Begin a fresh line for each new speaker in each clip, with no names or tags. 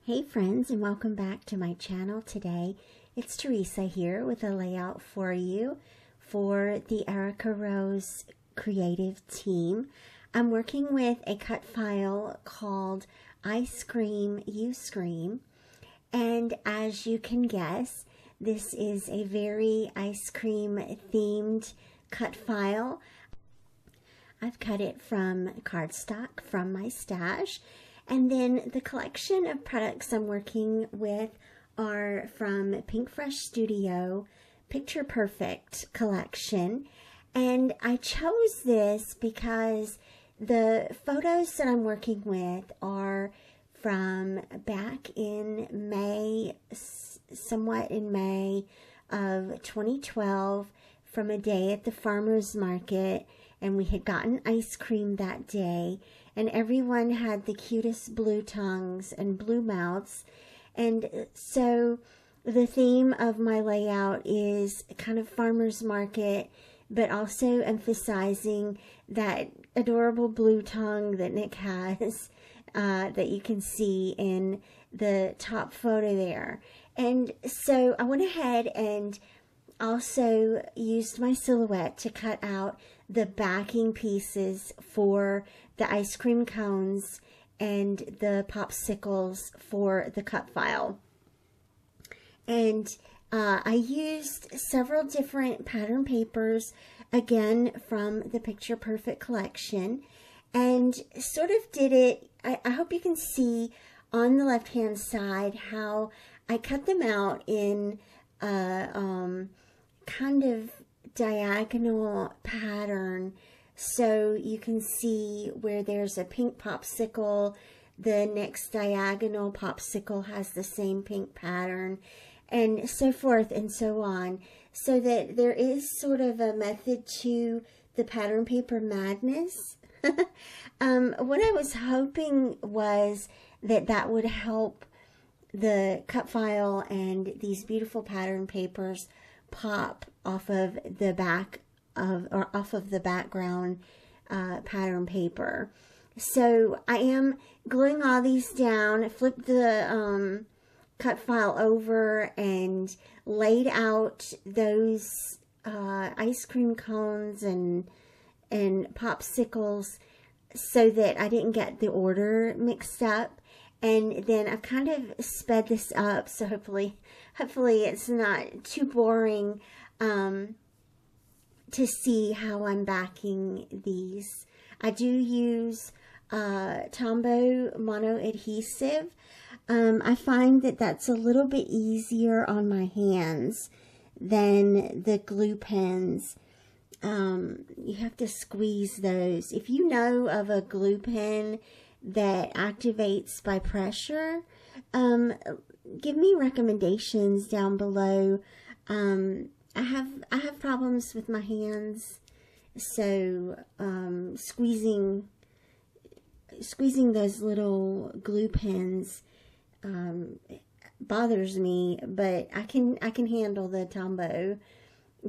Hey friends, and welcome back to my channel today. It's Teresa here with a layout for you for the Erica Rose creative team. I'm working with a cut file called I Scream, You Scream, and as you can guess, this is a very ice cream themed cut file. I've cut it from cardstock from my stash. And then the collection of products I'm working with are from Pink Fresh Studio Picture Perfect collection. And I chose this because the photos that I'm working with are from back in May, somewhat in May of 2012, from a day at the farmer's market. And we had gotten ice cream that day. And everyone had the cutest blue tongues and blue mouths. And so the theme of my layout is kind of farmer's market, but also emphasizing that adorable blue tongue that Nick has that you can see in the top photo there. And so I went ahead and also used my silhouette to cut out the backing pieces for the ice cream cones and the popsicles for the cut file. And I used several different pattern papers, again from the Picture Perfect collection, and sort of did it, I hope you can see on the left hand side how I cut them out in kind of diagonal pattern, so you can see where there's a pink popsicle, the next diagonal popsicle has the same pink pattern, and so forth and so on, so that there is sort of a method to the pattern paper madness. What I was hoping was that would help the cut file and these beautiful pattern papers pop off of the back of, or off of the background pattern paper. So I am gluing all these down. I flipped the cut file over and laid out those ice cream cones and popsicles so that I didn't get the order mixed up. And then I've kind of sped this up, so hopefully it's not too boring to see how I'm backing these. I do use Tombow mono adhesive. I find that that's a little bit easier on my hands than the glue pens. You have to squeeze those. If you know of a glue pen that activates by pressure, give me recommendations down below. I have problems with my hands, so squeezing those little glue pens bothers me, but I can handle the Tombow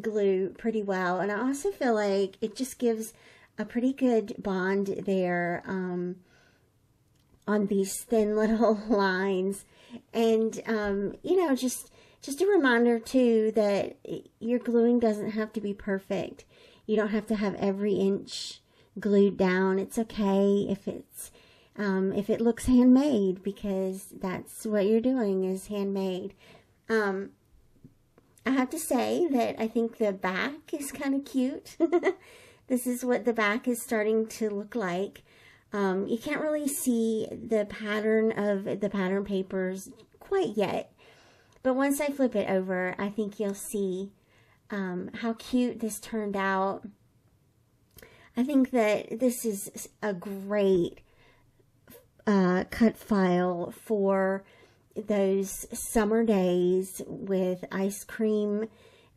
glue pretty well. And I also feel like it just gives a pretty good bond there on these thin little lines. And you know, just a reminder too that your gluing doesn't have to be perfect. You don't have to have every inch glued down. It's okay if it's if it looks handmade, because that's what you're doing, is handmade. I have to say that I think the back is kind of cute. This is what the back is starting to look like. You can't really see the pattern of the pattern papers quite yet, but once I flip it over, I think you'll see how cute this turned out. I think that this is a great cut file for those summer days with ice cream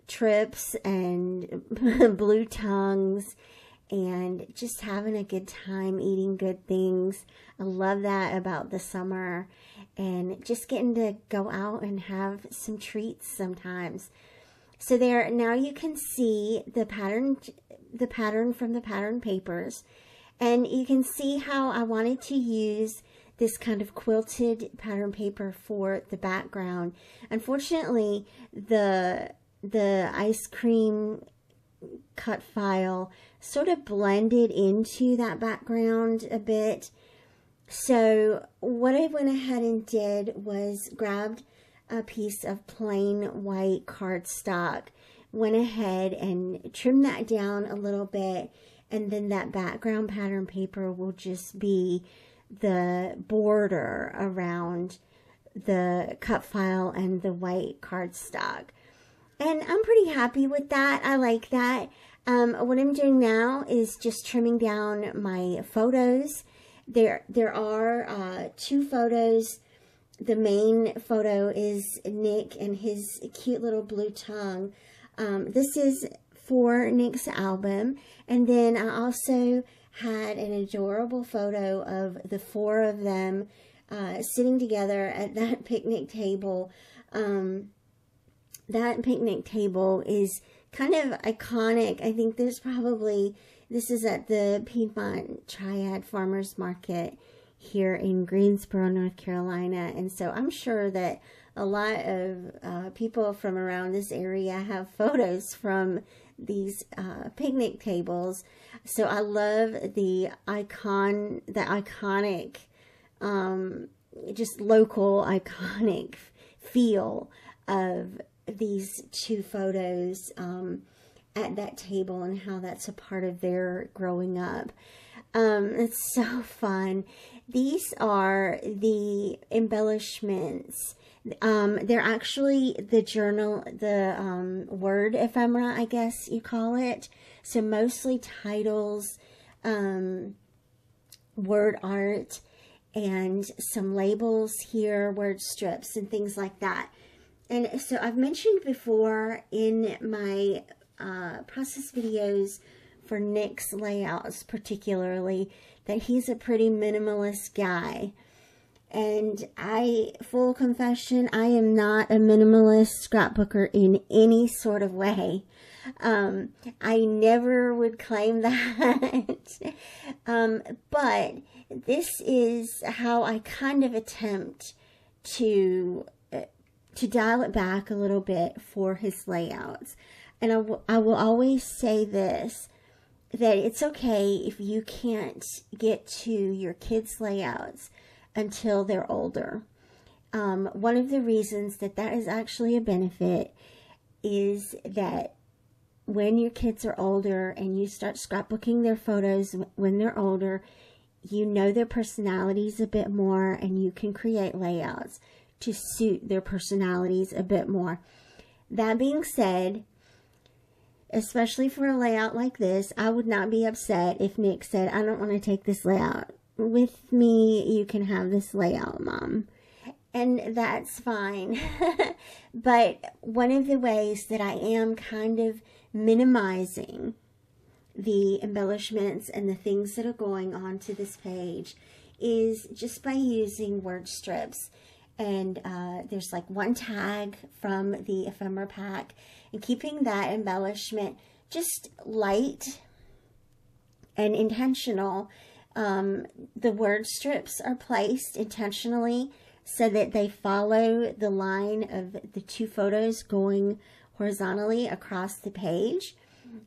trips and blue tongues and just having a good time eating good things. I love that about the summer, and just getting to go out and have some treats sometimes. So there, now you can see the pattern from the pattern papers, and you can see how I wanted to use this kind of quilted pattern paper for the background. Unfortunately, the ice cream cut file sort of blended into that background a bit. So what I went ahead and did was grabbed a piece of plain white cardstock, went ahead and trimmed that down a little bit, and then that background pattern paper will just be the border around the cut file and the white cardstock. And I'm pretty happy with that. I like that. What I'm doing now is just trimming down my photos. There are 2 photos. The main photo is Nick and his cute little blue tongue. This is for Nick's album. And then I also had an adorable photo of the 4 of them sitting together at that picnic table. That picnic table is kind of iconic. I think this is at the Piedmont Triad Farmers Market here in Greensboro, North Carolina. And so I'm sure that a lot of people from around this area have photos from these picnic tables. So I love the iconic, just local iconic feel of these 2 photos at that table and how that's a part of their growing up. It's so fun. These are the embellishments. They're actually the journal, the word ephemera, I guess you call it. So mostly titles, word art, and some labels here, word strips, and things like that. And so I've mentioned before in my process videos for Nick's layouts particularly that he's a pretty minimalist guy. And full confession, I am not a minimalist scrapbooker in any sort of way. I never would claim that. But this is how I kind of attempt to dial it back a little bit for his layouts. And I will always say this, that it's okay if you can't get to your kids' layouts until they're older. One of the reasons that is actually a benefit is that when your kids are older and you start scrapbooking their photos when they're older, you know their personalities a bit more and you can create layouts to suit their personalities a bit more. That being said, especially for a layout like this, I would not be upset if Nick said, I don't want to take this layout with me. You can have this layout, Mom. And that's fine. But one of the ways that I am kind of minimizing the embellishments and the things that are going on to this page is just by using word strips. And there's like one tag from the ephemera pack, and keeping that embellishment just light and intentional. The word strips are placed intentionally so that they follow the line of the 2 photos going horizontally across the page.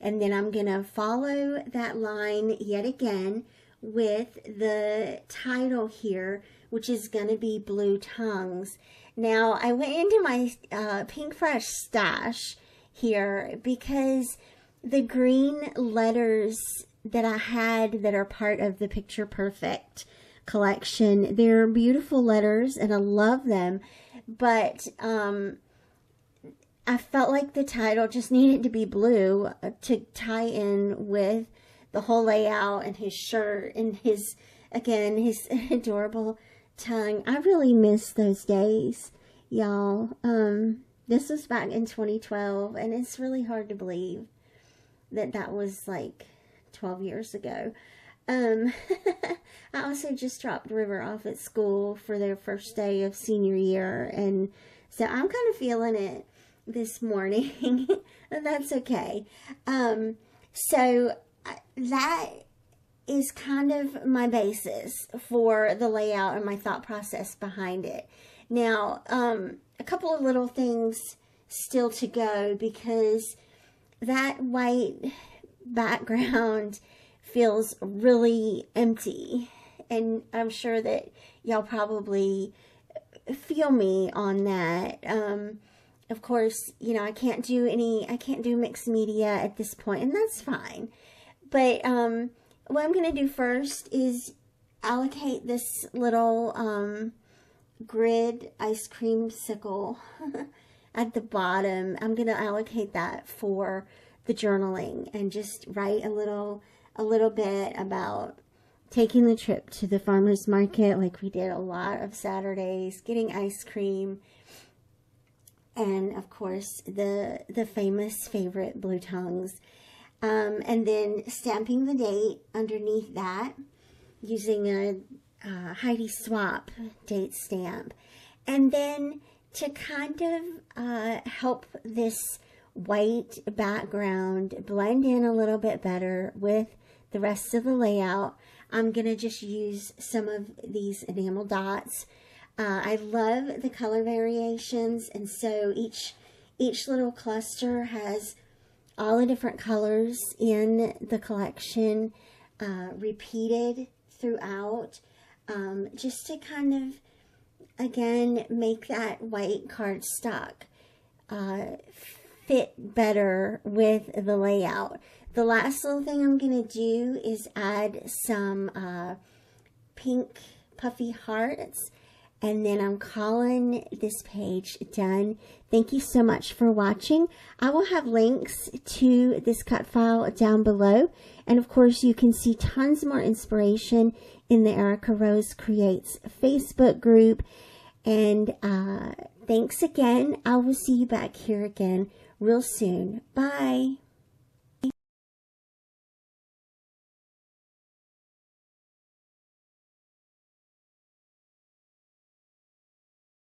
And then I'm going to follow that line yet again with the title here, which is going to be Blue Tongues. Now, I went into my Pink Fresh stash here because the green letters that I had that are part of the Picture Perfect collection, they're beautiful letters and I love them, but I felt like the title just needed to be blue to tie in with the whole layout and his shirt and his adorable tongue. I really miss those days, y'all. This was back in 2012, and it's really hard to believe that that was like 12 years ago. I also just dropped River off at school for their first day of senior year, and so I'm kind of feeling it this morning. That's okay. So that is kind of my basis for the layout and my thought process behind it. Now, a couple of little things still to go, because that white background feels really empty, and I'm sure that y'all probably feel me on that. Of course, you know, I can't do mixed media at this point, and that's fine. But what I'm going to do first is allocate this little grid ice cream sickle at the bottom. I'm going to allocate that for the journaling and just write a little bit about taking the trip to the farmer's market, like we did a lot of Saturdays, getting ice cream, and of course the famous favorite blue tongues, and then stamping the date underneath that using a Heidi Swap date stamp. And then to kind of help this white background blend in a little bit better with the rest of the layout, I'm going to just use some of these enamel dots. I love the color variations, and so each little cluster has all the different colors in the collection repeated throughout, just to kind of, again, make that white cardstock fit better with the layout. The last little thing I'm going to do is add some pink puffy hearts, and then I'm calling this page done. Thank you so much for watching. I will have links to this cut file down below, and of course you can see tons more inspiration in the Erica Rose Creates Facebook group. And thanks again. I will see you back here again real soon. Bye.